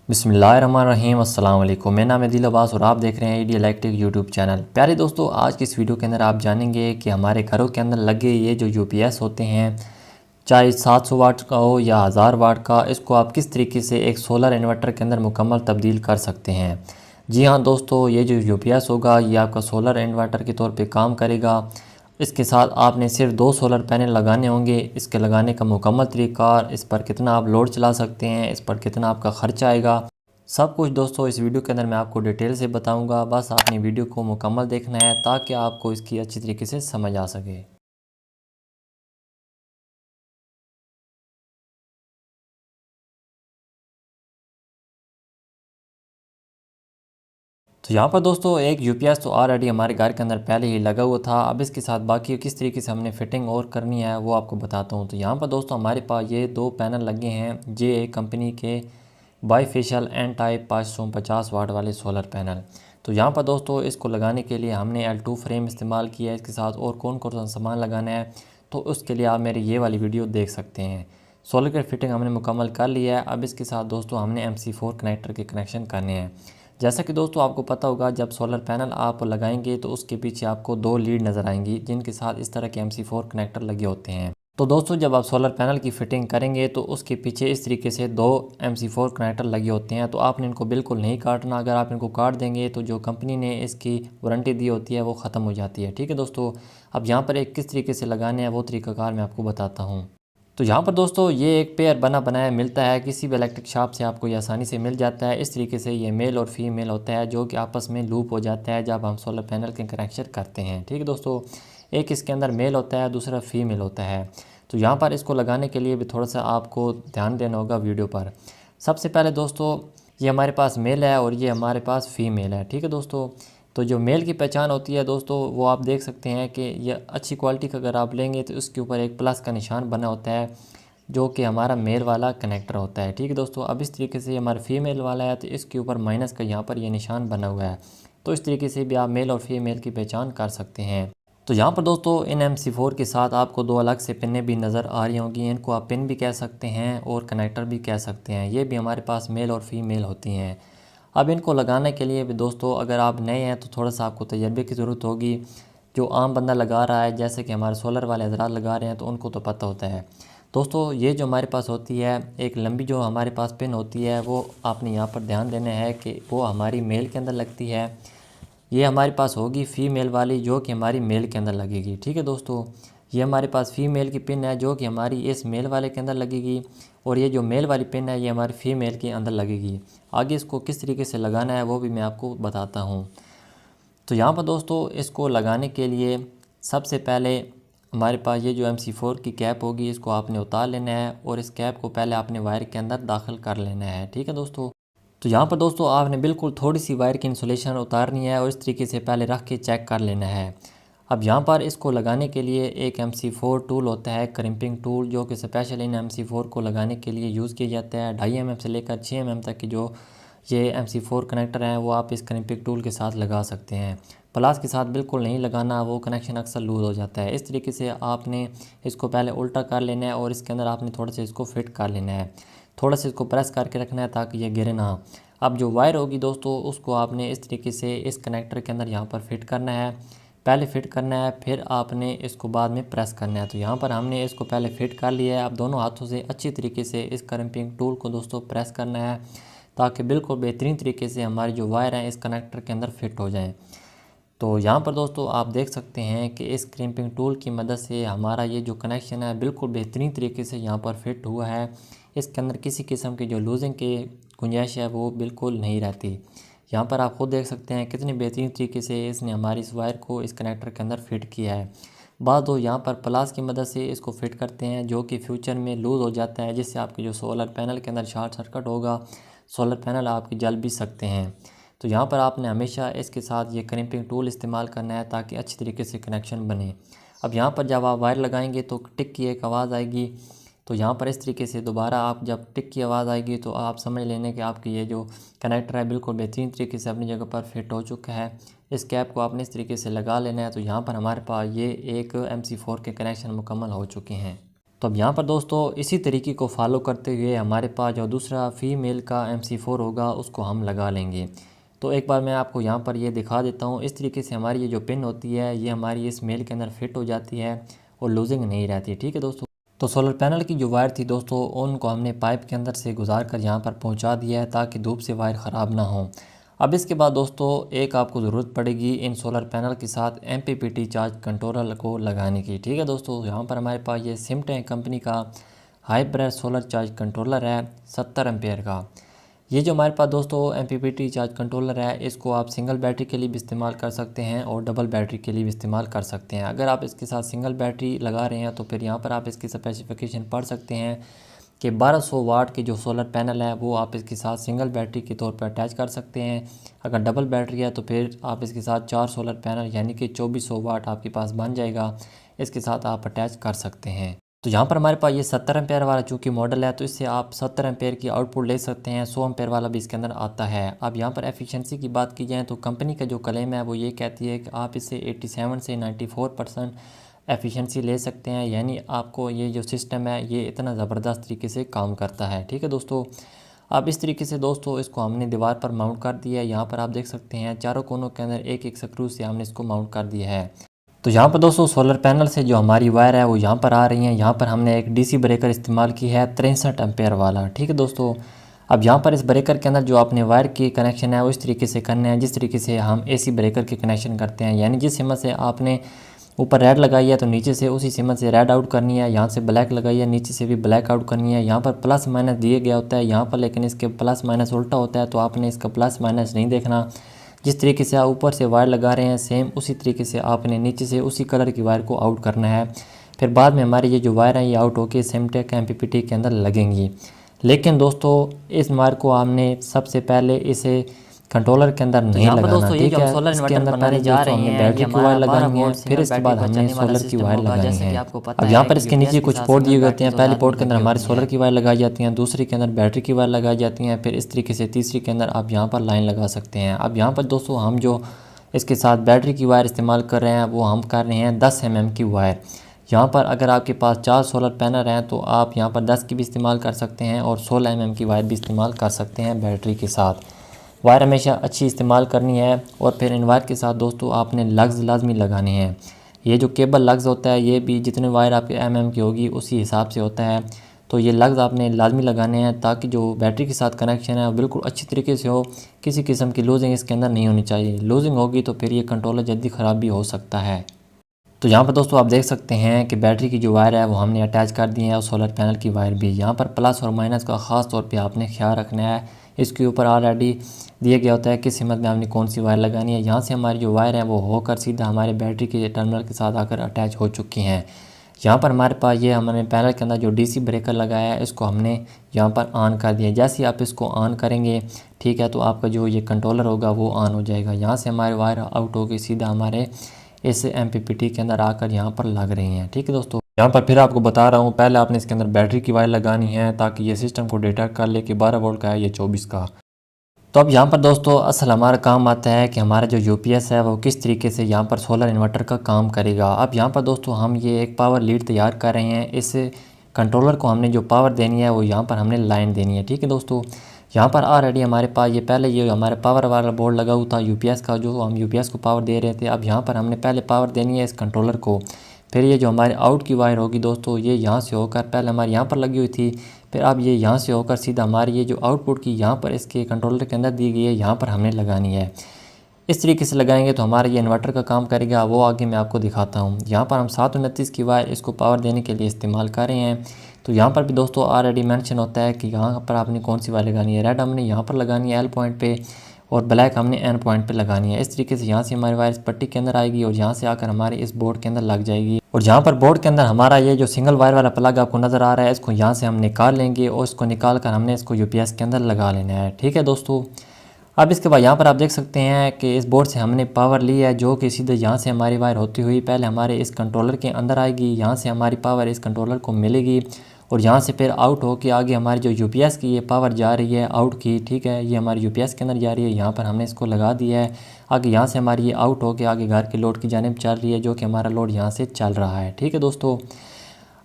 बिस्मिल्लाहिर्रहमानिर्रहीम अस्सलाम वालेकुम। मेरा नाम है दिल अब्बास और आप देख रहे हैं ईडी इलेक्ट्रिक यूट्यूब चैनल। प्यारे दोस्तों, आज की इस वीडियो के अंदर आप जानेंगे कि हमारे घरों के अंदर लगे ये जो यूपीएस होते हैं, चाहे 700 वाट का हो या 1000 वाट का, इसको आप किस तरीके से एक सोलर इन्वर्टर के अंदर मुकम्मल तब्दील कर सकते हैं। जी हाँ दोस्तों, ये जो यूपीएस होगा ये आपका सोलर इन्वर्टर के तौर पे काम करेगा। इसके साथ आपने सिर्फ 2 सोलर पैनल लगाने होंगे। इसके लगाने का मुकम्मल तरीका, इस पर कितना आप लोड चला सकते हैं, इस पर कितना आपका खर्चा आएगा, सब कुछ दोस्तों इस वीडियो के अंदर मैं आपको डिटेल से बताऊंगा। बस आपने वीडियो को मुकम्मल देखना है ताकि आपको इसकी अच्छी तरीके से समझ आ सके। तो यहाँ पर दोस्तों एक यूपीएस तो ऑलरेडी हमारे घर के अंदर पहले ही लगा हुआ था। अब इसके साथ बाकी किस तरीके से हमने फिटिंग और करनी है वो आपको बताता हूँ। तो यहाँ पर दोस्तों हमारे पास ये 2 पैनल लगे हैं जे कंपनी के बाईफेशियल एन टाइप 550 वाट वाले सोलर पैनल। तो यहाँ पर दोस्तों इसको लगाने के लिए हमने L2 फ्रेम इस्तेमाल किया है। इसके साथ और कौन कौन सा सामान लगाना है तो उसके लिए आप मेरी ये वाली वीडियो देख सकते हैं। सोलर की फिटिंग हमने मुकम्मल कर लिया है। अब इसके साथ दोस्तों हमने MC4 कनेक्टर के कनेक्शन करने हैं। जैसा कि दोस्तों आपको पता होगा, जब सोलर पैनल आप लगाएंगे तो उसके पीछे आपको 2 लीड नज़र आएंगी जिनके साथ इस तरह के MC4 कनेक्टर लगे होते हैं। तो दोस्तों जब आप सोलर पैनल की फिटिंग करेंगे तो उसके पीछे इस तरीके से 2 MC4 कनेक्टर लगे होते हैं। तो आपने इनको बिल्कुल नहीं काटना। अगर आप इनको काट देंगे तो जो कंपनी ने इसकी वारंटी दी होती है वो ख़त्म हो जाती है। ठीक है दोस्तों, अब यहाँ पर एक किस तरीके से लगाने हैं वो तरीक़ाकार मैं आपको बताता हूँ। तो यहाँ पर दोस्तों ये एक पेयर बना बनाया मिलता है, किसी भी इलेक्ट्रिक शॉप से आपको ये आसानी से मिल जाता है। इस तरीके से ये मेल और फीमेल होता है जो कि आपस में लूप हो जाता है जब हम सोलर पैनल के कनेक्शन करते हैं। ठीक है दोस्तों, एक इसके अंदर मेल होता है, दूसरा फीमेल होता है। तो यहाँ पर इसको लगाने के लिए भी थोड़ा सा आपको ध्यान देना होगा वीडियो पर। सबसे पहले दोस्तों ये हमारे पास मेल है और ये हमारे पास फीमेल है। ठीक है दोस्तों, तो जो मेल की पहचान होती है दोस्तों वो आप देख सकते हैं कि ये अच्छी क्वालिटी का अगर आप लेंगे तो उसके ऊपर एक प्लस का निशान बना होता है जो कि हमारा मेल वाला कनेक्टर होता है। ठीक है दोस्तों, अब इस तरीके से हमारा फीमेल वाला है तो इसके ऊपर माइनस का यहाँ पर ये निशान बना हुआ है। तो इस तरीके से भी आप मेल और फीमेल की पहचान कर सकते हैं। तो यहाँ पर दोस्तों इन MC4 के साथ आपको 2 अलग से पिनें भी नज़र आ रही होंगी। इनको आप पिन भी कह सकते हैं और कनेक्टर भी कह सकते हैं। ये भी हमारे पास मेल और फीमेल होती हैं। अब इनको लगाने के लिए भी दोस्तों अगर आप नए हैं तो थोड़ा सा आपको तजर्बे की ज़रूरत होगी। जो आम बंदा लगा रहा है, जैसे कि हमारे सोलर वाले हज़रात लगा रहे हैं, तो उनको तो पता होता है। दोस्तों ये जो हमारे पास होती है एक लंबी जो हमारे पास पिन होती है वो आपने यहाँ पर ध्यान देना है कि वो हमारी मेल के अंदर लगती है। ये हमारे पास होगी फीमेल वाली जो कि हमारी मेल के अंदर लगेगी। ठीक है दोस्तों, ये हमारे पास फीमेल की पिन है जो कि हमारी इस मेल वाले के अंदर लगेगी और ये जो मेल वाली पिन है ये हमारी फीमेल के अंदर लगेगी। आगे इसको किस तरीके से लगाना है वो भी मैं आपको बताता हूँ। तो यहाँ पर दोस्तों इसको लगाने के लिए सबसे पहले हमारे पास ये जो MC4 की कैप होगी इसको आपने उतार लेना है और इस कैप को पहले आपने वायर के अंदर दाखिल कर लेना है। ठीक है दोस्तों, तो यहाँ पर दोस्तों आपने बिल्कुल थोड़ी सी वायर की इंसुलेशन उतारनी है और इस तरीके से पहले रख के चेक कर लेना है। अब यहाँ पर इसको लगाने के लिए एक MC4 टूल होता है, क्रिम्पिंग टूल, जो कि स्पेशल इन MC4 को लगाने के लिए यूज़ किया जाता है। 2.5 mm से लेकर 6 mm तक की जो ये MC4 कनेक्टर हैं वो आप इस क्रिम्पिंग टूल के साथ लगा सकते हैं। प्लास के साथ बिल्कुल नहीं लगाना, वो कनेक्शन अक्सर लूज़ हो जाता है। इस तरीके से आपने इसको पहले उल्टा कर लेना है और इसके अंदर आपने थोड़ा सा इसको फिट कर लेना है। थोड़ा सा इसको प्रेस करके रखना है ताकि ये गिरे ना। अब जो वायर होगी दोस्तों उसको आपने इस तरीके से इस कनेक्टर के अंदर यहाँ पर फिट करना है। पहले फ़िट करना है फिर आपने इसको बाद में प्रेस करना है। तो यहाँ पर हमने इसको पहले फ़िट कर लिया है। अब दोनों हाथों से अच्छी तरीके से इस क्रिम्पिंग टूल को दोस्तों प्रेस करना है ताकि बिल्कुल बेहतरीन तरीके से हमारी जो वायर हैं इस कनेक्टर के अंदर फिट हो जाएं। तो यहाँ पर दोस्तों आप देख सकते हैं कि इस क्रिम्पिंग टूल की मदद से हमारा ये जो कनेक्शन है बिल्कुल बेहतरीन तरीके से यहाँ पर फिट हुआ है। इसके अंदर किसी किस्म की जो लूजिंग की गुंजाइश है वो बिल्कुल नहीं रहती। यहाँ पर आप खुद देख सकते हैं कितनी बेहतरीन तरीके से इसने हमारी इस वायर को इस कनेक्टर के अंदर फिट किया है। बाद दो यहाँ पर प्लास की मदद से इसको फिट करते हैं जो कि फ्यूचर में लूज़ हो जाता है, जिससे आपके जो सोलर पैनल के अंदर शॉर्ट सर्किट होगा, सोलर पैनल आपके जल भी सकते हैं। तो यहाँ पर आपने हमेशा इसके साथ ये क्रिम्पिंग टूल इस्तेमाल करना है ताकि अच्छी तरीके से कनेक्शन बने। अब यहाँ पर जब आप वायर लगाएंगे तो टिक की एक आवाज़ आएगी। तो यहाँ पर इस तरीके से दोबारा आप जब टिक की आवाज़ आएगी तो आप समझ लेने कि आपकी ये जो कनेक्टर है बिल्कुल बेहतरीन तरीके से अपनी जगह पर फिट हो चुका है। इस कैप को आपने इस तरीके से लगा लेना है। तो यहाँ पर हमारे पास ये एक MC4 के कनेक्शन मुकम्मल हो चुके हैं। तो अब यहाँ पर दोस्तों इसी तरीके को फॉलो करते हुए हमारे पास जो दूसरा फीमेल का MC4 होगा उसको हम लगा लेंगे। तो एक बार मैं आपको यहाँ पर ये दिखा देता हूँ। इस तरीके से हमारी ये जो पिन होती है ये हमारी इस मेल के अंदर फिट हो जाती है और लूजिंग नहीं रहती। ठीक है दोस्तों। तो सोलर पैनल की जो वायर थी दोस्तों उनको हमने पाइप के अंदर से गुजार कर यहाँ पर पहुँचा दिया है ताकि धूप से वायर ख़राब ना हो। अब इसके बाद दोस्तों एक आपको ज़रूरत पड़ेगी इन सोलर पैनल के साथ MPPT चार्ज कंट्रोलर को लगाने की। ठीक है दोस्तों। यहाँ पर हमारे पास ये सिमटेक कंपनी का हाइब्रिड सोलर चार्ज कंट्रोलर है 70 एम्पेयर का। ये जो हमारे पास दोस्तों MPPT चार्ज कंट्रोलर है इसको आप सिंगल बैटरी के लिए भी इस्तेमाल कर सकते हैं और डबल बैटरी के लिए भी इस्तेमाल कर सकते हैं। अगर आप इसके साथ सिंगल बैटरी लगा रहे हैं तो फिर यहाँ पर आप इसकी स्पेसिफिकेशन पढ़ सकते हैं कि 1200 वाट की जो सोलर पैनल है वो आप इसके साथ सिंगल बैटरी के तौर पर अटैच कर सकते हैं। अगर डबल बैटरी है तो फिर आप इसके साथ 4 सोलर पैनल यानी कि 2400 वाट आपके पास बन जाएगा, इसके साथ आप अटैच कर सकते हैं। तो यहाँ पर हमारे पास ये 70 एम्पेयर वाला चूँकि मॉडल है तो इससे आप 70 एम्पेयर की आउटपुट ले सकते हैं। 100 एम्पेयर वाला भी इसके अंदर आता है। अब यहाँ पर एफिशिएंसी की बात की जाए तो कंपनी का जो क्लेम है वो ये कहती है कि आप इससे 87 से 94% एफिशिएंसी ले सकते हैं। यानी आपको ये जो सिस्टम है ये इतना ज़बरदस्त तरीके से काम करता है। ठीक है दोस्तों। अब इस तरीके से दोस्तों इसको हमने दीवार पर माउंट कर दिया है। यहाँ पर आप देख सकते हैं चारों कोनों के अंदर एक एक स्क्रू से हमने इसको माउंट कर दिया है। तो यहाँ पर दोस्तों सोलर पैनल से जो हमारी वायर है वो यहाँ पर आ रही है। यहाँ पर हमने एक DC ब्रेकर इस्तेमाल की है 63 एम्पेयर वाला। ठीक है दोस्तों। अब यहाँ पर इस ब्रेकर के अंदर जो आपने वायर की कनेक्शन है वो इस तरीके से करने हैं जिस तरीके से हम AC ब्रेकर के कनेक्शन करते हैं। यानी जिस हिम्मत से आपने ऊपर रेड लगाई है तो नीचे से उसी हिम्मत से रेड आउट करनी है। यहाँ से ब्लैक लगाई है नीचे से भी ब्लैक आउट करनी है। यहाँ पर प्लस माइनस दिए गया होता है यहाँ पर, लेकिन इसके प्लस माइनस उल्टा होता है तो आपने इसका प्लस माइनस नहीं देखना। जिस तरीके से आप ऊपर से वायर लगा रहे हैं सेम उसी तरीके से आपने नीचे से उसी कलर की वायर को आउट करना है। फिर बाद में हमारी ये जो वायर है ये आउट होकर सिमटेक MPPT के अंदर लगेंगी। लेकिन दोस्तों इस वायर को हमने सबसे पहले इसे कंट्रोलर के अंदर नहीं लगाना। ठीक है। इसके अंदर पहले जो हमने बैटरी की वायर लगानी है फिर इसके बाद हमने सोलर की वायर लगानी है। अब यहाँ पर इसके नीचे कुछ पोर्ट दिए होते हैं। पहले पोर्ट के अंदर हमारी सोलर की वायर लगाई जाती हैं, दूसरी के अंदर बैटरी की वायर लगाई जाती हैं, फिर इस तरीके से तीसरी के अंदर आप यहाँ पर लाइन लगा सकते हैं। अब यहाँ पर दोस्तों हम जो इसके साथ बैटरी की वायर इस्तेमाल कर रहे हैं वो हम कर रहे हैं 10 mm की वायर। यहाँ पर अगर आपके पास 4 सोलर पैनल हैं तो आप यहाँ पर 10 की भी इस्तेमाल कर सकते हैं और 16 mm की वायर भी इस्तेमाल कर सकते हैं बैटरी के साथ। वायर हमेशा अच्छी इस्तेमाल करनी है। और फिर इन वायर के साथ दोस्तों आपने लग्स लाजमी लगाने हैं। ये जो केबल लग्स होता है ये भी जितने वायर आपके mm की होगी उसी हिसाब से होता है। तो ये लग्स आपने लाजमी लगाने हैं ताकि जो बैटरी के साथ कनेक्शन है वो बिल्कुल अच्छी तरीके से हो। किसी किस्म की लूजिंग इसके अंदर नहीं होनी चाहिए। लूजिंग होगी तो फिर ये कंट्रोलर जल्दी ख़राब भी हो सकता है। तो यहाँ पर दोस्तों आप देख सकते हैं कि बैटरी की जो वायर है वो हमने अटैच कर दी है और सोलर पैनल की वायर भी। यहाँ पर प्लस और माइनस का ख़ास तौर पे आपने ख्याल रखना है। इसके ऊपर ऑलरेडी दिया गया होता है किस हिम्मत में आपने कौन सी वायर लगानी है। यहाँ से हमारी जो वायर है वो होकर सीधा हमारे बैटरी के टर्मिनल के साथ आकर अटैच हो चुकी हैं। यहाँ पर हमारे पास ये हमने पैनल के अंदर जो DC ब्रेकर लगाया है इसको हमने यहाँ पर ऑन कर दिया। जैसे ही आप इसको ऑन करेंगे ठीक है तो आपका जो ये कंट्रोलर होगा वो ऑन हो जाएगा। यहाँ से हमारे वायर आउट होकर सीधा हमारे इस MPPT के अंदर आकर यहाँ पर लग रही हैं। ठीक है दोस्तों। यहाँ पर फिर आपको बता रहा हूँ पहले आपने इसके अंदर बैटरी की वायर लगानी है ताकि ये सिस्टम को डिटेक्ट कर ले कि 12 वोल्ट का है ये 24 का। तो अब यहाँ पर दोस्तों असल हमारा काम आता है कि हमारा जो UPS है वो किस तरीके से यहाँ पर सोलर इन्वर्टर का काम करेगा। अब यहाँ पर दोस्तों हम ये एक पावर लीड तैयार कर रहे हैं। इस कंट्रोलर को हमने जो पावर देनी है वो यहाँ पर हमने लाइन देनी है। ठीक है दोस्तों। यहाँ पर ऑलरेडी हमारे पास ये पहले ये हमारे पावर वाला बोर्ड लगा हुआ था UPS का, जो हम UPS को पावर दे रहे थे। अब यहाँ पर हमने पहले पावर देनी है इस कंट्रोलर को। फिर ये जो हमारे आउट की वायर होगी दोस्तों ये यहाँ से होकर पहले हमारे यहाँ पर लगी हुई थी, फिर अब ये यहाँ से होकर सीधा हमारी ये जो आउटपुट की यहाँ पर इसके कंट्रोलर के अंदर दी गई है यहाँ पर हमने लगानी है। इस तरीके से लगाएंगे तो हमारा ये इन्वर्टर का काम करेगा। वो आगे मैं आपको दिखाता हूँ। यहाँ पर हम 729 की वायर इसको पावर देने के लिए इस्तेमाल कर रहे हैं। तो यहाँ पर भी दोस्तों ऑलरेडी मेंशन होता है कि यहाँ पर आपने कौन सी वायर लगानी है। रेड हमने यहाँ पर लगानी है L पॉइंट पे और ब्लैक हमने N पॉइंट पे लगानी है। इस तरीके से यहाँ से हमारी वायर इस पट्टी के अंदर आएगी और यहाँ से आकर हमारे इस बोर्ड के अंदर लग जाएगी। और यहाँ पर बोर्ड के अंदर हमारा ये जो सिंगल वायर वाला प्लग आपको नज़र आ रहा है इसको यहाँ से हम निकाल लेंगे और इसको निकाल कर हमने इसको UPS के अंदर लगा लेना है। ठीक है दोस्तों। अब इसके बाद यहाँ पर आप देख सकते हैं कि इस बोर्ड से हमने पावर ली है जो कि सीधे यहाँ से हमारी वायर होती हुई पहले हमारे इस कंट्रोलर के अंदर आएगी। यहाँ से हमारी पावर इस कंट्रोलर को मिलेगी और यहाँ से फिर आउट हो के आगे हमारी जो UPS की ये पावर जा रही है आउट की। ठीक है। ये हमारी UPS के अंदर जा रही है। यहाँ पर हमने इसको लगा दिया है। आगे यहाँ से हमारी ये आउट हो के आगे घर के लोड की जानिब चल रही है जो कि हमारा लोड यहाँ से चल रहा है। ठीक है दोस्तों।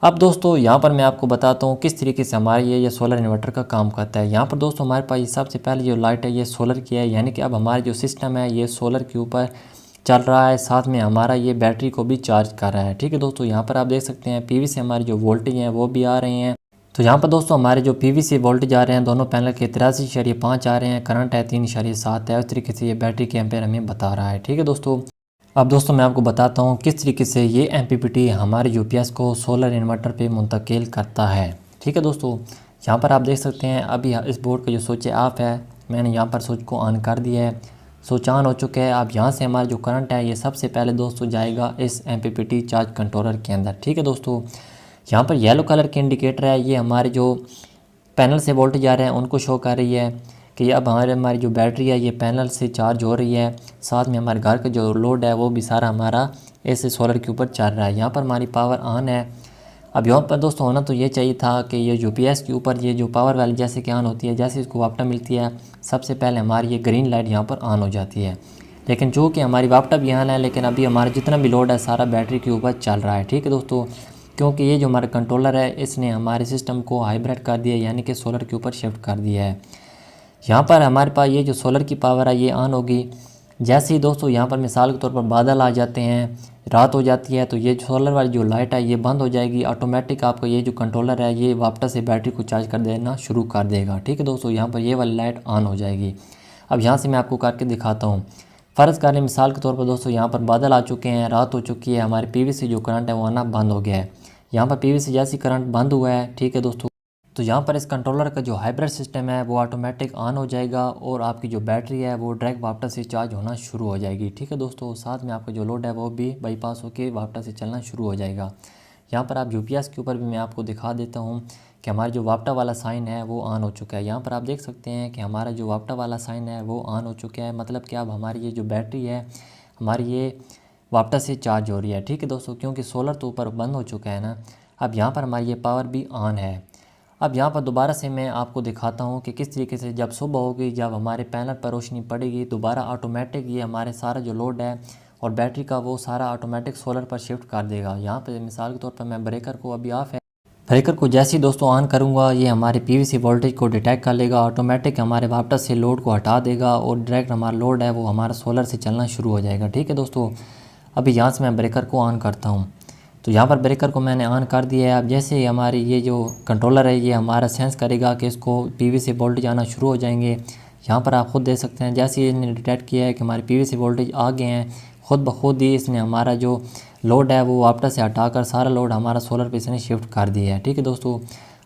अब दोस्तों यहाँ पर मैं आपको बताता हूँ किस तरीके से हमारे ये सोलर इन्वर्टर का काम करता है। यहाँ पर दोस्तों हमारे पास ये सबसे पहले जो लाइट है ये सोलर की है, यानी कि अब हमारे जो सिस्टम है ये सोलर के ऊपर चल रहा है, साथ में हमारा ये बैटरी को भी चार्ज कर रहा है। ठीक है दोस्तों, यहाँ पर आप देख सकते हैं पीवी से हमारे जो वोल्टेज हैं वो भी आ रहे हैं। तो यहाँ पर दोस्तों हमारे जो पीवी से वोल्टेज आ रहे हैं दोनों पैनल के 83.5 आ रहे हैं, करंट है 3.7 है। उस तरीके से ये बैटरी के एम्पेयर हमें बता रहा है। ठीक है दोस्तों, अब दोस्तों मैं आपको बताता हूँ किस तरीके से ये एमपीपीटी हमारे यूपीएस को सोलर इन्वर्टर पे मुंतकिल करता है। ठीक है दोस्तों, यहाँ पर आप देख सकते हैं अभी इस बोर्ड का जो स्विच ऑफ है, मैंने यहाँ पर स्विच को ऑन कर दिया है, स्विच ऑन हो चुका है। अब यहाँ से हमारा जो करंट है ये सबसे पहले दोस्तों जाएगा इस एमपीपीटी चार्ज कंट्रोलर के अंदर। ठीक है दोस्तों, यहाँ पर येलो कलर के इंडिकेटर है, ये हमारे जो पैनल से वोल्टेज आ रहे हैं उनको शो कर रही है कि अब हमारी जो बैटरी है ये पैनल से चार्ज हो रही है, साथ में हमारे घर का जो लोड है वो भी सारा हमारा ऐसे सोलर के ऊपर चल रहा है। यहाँ पर हमारी पावर ऑन है। अब यहाँ पर दोस्तों होना तो ये चाहिए था कि ये यूपीएस के ऊपर ये जो पावर वाली जैसे कि ऑन होती है, जैसे इसको वापटा मिलती है सबसे पहले हमारी ये ग्रीन लाइट यहाँ पर ऑन हो जाती है। लेकिन जो कि हमारी वापटा भी ऑन है, लेकिन अभी हमारा जितना भी लोड है सारा बैटरी के ऊपर चल रहा है। ठीक है दोस्तों, क्योंकि ये जो हमारा कंट्रोलर है इसने हमारे सिस्टम को हाइब्रिड कर दिया, यानी कि सोलर के ऊपर शिफ्ट कर दिया है। यहाँ पर हमारे पास ये जो सोलर की पावर है ये ऑन होगी। जैसे ही दोस्तों यहाँ पर मिसाल के तौर पर बादल आ जाते हैं, रात हो जाती है, तो ये सोलर वाली जो लाइट है ये बंद हो जाएगी। ऑटोमेटिक आपका ये जो कंट्रोलर है ये वापस से बैटरी को चार्ज कर देना शुरू कर देगा। ठीक है दोस्तों, यहाँ पर ये वाली लाइट ऑन हो जाएगी। अब यहाँ से मैं आपको करके दिखाता हूँ। फ़र्ज़ करें मिसाल के तौर पर दोस्तों यहाँ पर बादल आ चुके हैं, रात हो चुकी है, हमारे पीवीसी जो करंट है वो आना बंद हो गया है। यहाँ पर पीवीसी जैसी करंट बंद हुआ है, ठीक है दोस्तों, तो यहाँ पर इस कंट्रोलर का जो हाइब्रिड सिस्टम है वो ऑटोमेटिक ऑन हो जाएगा और आपकी जो बैटरी है वो डायरेक्ट वापस से चार्ज होना शुरू हो जाएगी। ठीक है दोस्तों, साथ में आपका जो लोड है वो भी बाईपास होकर वापस से चलना शुरू हो जाएगा। यहाँ पर आप यूपीएस के ऊपर भी मैं आपको दिखा देता हूँ कि हमारा जो वापटा वाला साइन है वो ऑन हो चुका है। यहाँ पर आप देख सकते हैं कि हमारा जो वापटा वाला साइन है वो ऑन हो चुका है, मतलब कि अब हमारी ये जो बैटरी है हमारी ये वापटा से चार्ज हो रही है। ठीक है दोस्तों, क्योंकि सोलर तो ऊपर बंद हो चुका है ना, अब यहाँ पर हमारी ये पावर भी ऑन है। अब यहाँ पर दोबारा से मैं आपको दिखाता हूँ कि किस तरीके से जब सुबह होगी, जब हमारे पैनल पर रोशनी पड़ेगी, दोबारा ऑटोमेटिक ये हमारे सारा जो लोड है और बैटरी का वो सारा ऑटोमेटिक सोलर पर शिफ्ट कर देगा। यहाँ पे मिसाल के तौर पर मैं ब्रेकर को अभी ऑफ है, ब्रेकर को जैसे ही दोस्तों ऑन करूँगा ये हमारे पीवीसी वोल्टेज को डिटेक्ट कर लेगा, ऑटोमेटिक हमारे वापस से लोड को हटा देगा और डायरेक्ट हमारा लोड है वो हमारा सोलर से चलना शुरू हो जाएगा। ठीक है दोस्तों, अभी यहाँ से मैं ब्रेकर को ऑन करता हूँ, तो यहाँ पर ब्रेकर को मैंने ऑन कर दिया है। अब जैसे ही हमारी ये जो कंट्रोलर है ये हमारा सेंस करेगा कि इसको पीवीसी वोल्टेज आना शुरू हो जाएंगे। यहाँ पर आप ख़ुद देख सकते हैं जैसे ही इसने डिटेक्ट किया है कि हमारे पीवीसी वोल्टेज आ गए हैं, ख़ुद ब खुद ही इसने हमारा जो लोड है वो वापस से हटाकर सारा लोड हमारा सोलर पे इसने शिफ्ट कर दिया है। ठीक है दोस्तों,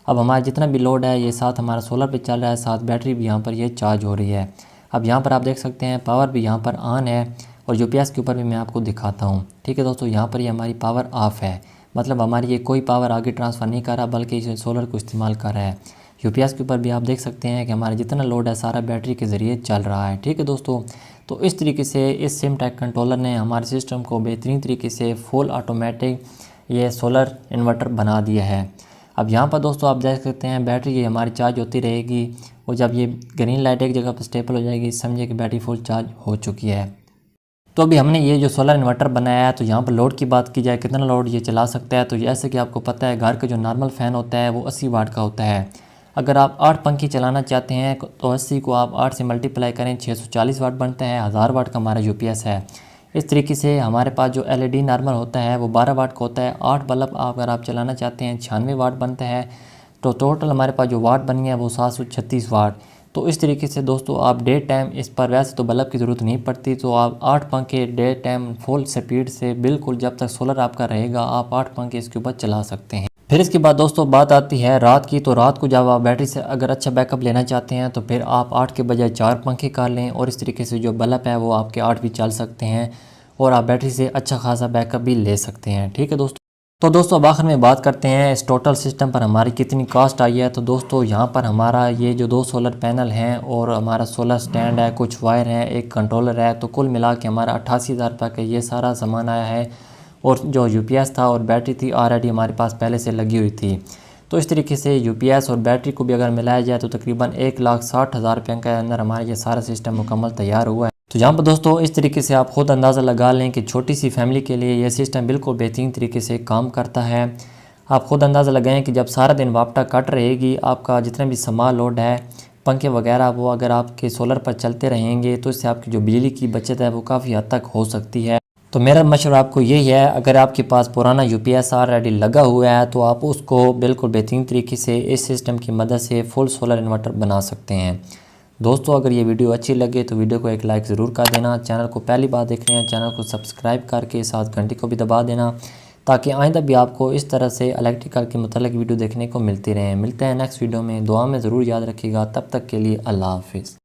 अब हमारा जितना भी लोड है ये साथ हमारा सोलर पे चल रहा है, साथ बैटरी भी यहाँ पर ये चार्ज हो रही है। अब यहाँ पर आप देख सकते हैं पावर भी यहाँ पर ऑन है और यूपीएस के ऊपर भी मैं आपको दिखाता हूँ। ठीक है दोस्तों, यहाँ पर ये हमारी पावर ऑफ है, मतलब हमारी ये कोई पावर आगे ट्रांसफ़र नहीं कर रहा बल्कि इसे सोलर को इस्तेमाल कर रहा है। यूपीएस के ऊपर भी आप देख सकते हैं कि हमारा जितना लोड है सारा बैटरी के ज़रिए चल रहा है। ठीक है दोस्तों, तो इस तरीके से इस सिमटेक कंट्रोलर ने हमारे सिस्टम को बेहतरीन तरीके से फुल ऑटोमेटिक ये सोलर इन्वर्टर बना दिया है। अब यहाँ पर दोस्तों आप देख सकते हैं बैटरी ये हमारी चार्ज होती रहेगी और जब ये ग्रीन लाइट एक जगह पर स्टेबल हो जाएगी समझिए कि बैटरी फुल चार्ज हो चुकी है। तो अभी हमने ये जो सोलर इन्वर्टर बनाया है, तो यहाँ पर लोड की बात की जाए कितना लोड ये चला सकता है, तो जैसे कि आपको पता है घर का जो नॉर्मल फ़ैन होता है वो 80 वाट का होता है। अगर आप 8 पंखे चलाना चाहते हैं तो 80 को आप 8 से मल्टीप्लाई करें 640 वाट बनता है, 1000 वाट का हमारा यूपीएस है। इस तरीके से हमारे पास जो एलईडी नॉर्मल होता है वो 12 वाट का होता है। 8 बल्ब अगर आप चलाना चाहते हैं 96 वाट बनता है, तो टोटल हमारे पास जो वाट बनी है वो 736 वाट। तो इस तरीके से दोस्तों आप डे टाइम इस पर वैसे तो बल्ब की ज़रूरत नहीं पड़ती, तो आप 8 पंखे डे टाइम फुल स्पीड से बिल्कुल जब तक सोलर आपका रहेगा आप 8 पंखे इसके ऊपर चला सकते हैं। फिर इसके बाद दोस्तों बात आती है रात की, तो रात को जब आप बैटरी से अगर अच्छा बैकअप लेना चाहते हैं तो फिर आप 8 के बजाय 4 पंखे कर लें और इस तरीके से जो बल्ब है वो आपके 8 भी चल सकते हैं और आप बैटरी से अच्छा खासा बैकअप भी ले सकते हैं। ठीक है दोस्तों, तो दोस्तों अब आखिर में बात करते हैं इस टोटल सिस्टम पर हमारी कितनी कॉस्ट आई है। तो दोस्तों यहाँ पर हमारा ये जो 2 सोलर पैनल हैं और हमारा सोलर स्टैंड है, कुछ वायर हैं, एक कंट्रोलर है, तो कुल मिला के हमारा 88,000 रुपये का ये सारा सामान आया है। और जो यूपीएस था और बैटरी थी ऑलरेडी हमारे पास पहले से लगी हुई थी। तो इस तरीके से यूपीएस और बैटरी को भी अगर मिलाया जाए तो तकरीबन 1,60,000 रुपये के अंदर हमारा ये सारा सिस्टम मुकम्मल तैयार हुआ है। तो यहाँ पर दोस्तों इस तरीके से आप ख़ुद अंदाज़ा लगा लें कि छोटी सी फैमिली के लिए ये सिस्टम बिल्कुल बेहतरीन तरीके से काम करता है। आप ख़ुद अंदाज़ा लगाएं कि जब सारा दिन वापटा कट रहेगी, आपका जितना भी स्माल लोड है, पंखे वगैरह, वो अगर आपके सोलर पर चलते रहेंगे तो इससे आपकी जो बिजली की बचत है वो काफ़ी हद तक हो सकती है। तो मेरा मशवरा आपको यही है, अगर आपके पास पुराना यूपीएस ऑलरेडी लगा हुआ है तो आप उसको बिल्कुल बेहतरीन तरीके से इस सिस्टम की मदद से फुल सोलर इन्वर्टर बना सकते हैं। दोस्तों, अगर ये वीडियो अच्छी लगे तो वीडियो को एक लाइक ज़रूर कर देना। चैनल को पहली बार देख रहे हैं, चैनल को सब्सक्राइब करके साथ घंटी को भी दबा देना, ताकि आइंदा भी आपको इस तरह से इलेक्ट्रिकल के मुतालिक वीडियो देखने को मिलती रहें। मिलते हैं नेक्स्ट वीडियो में, दुआ में ज़रूर याद रखिएगा। तब तक के लिए अल्लाह हाफिज़।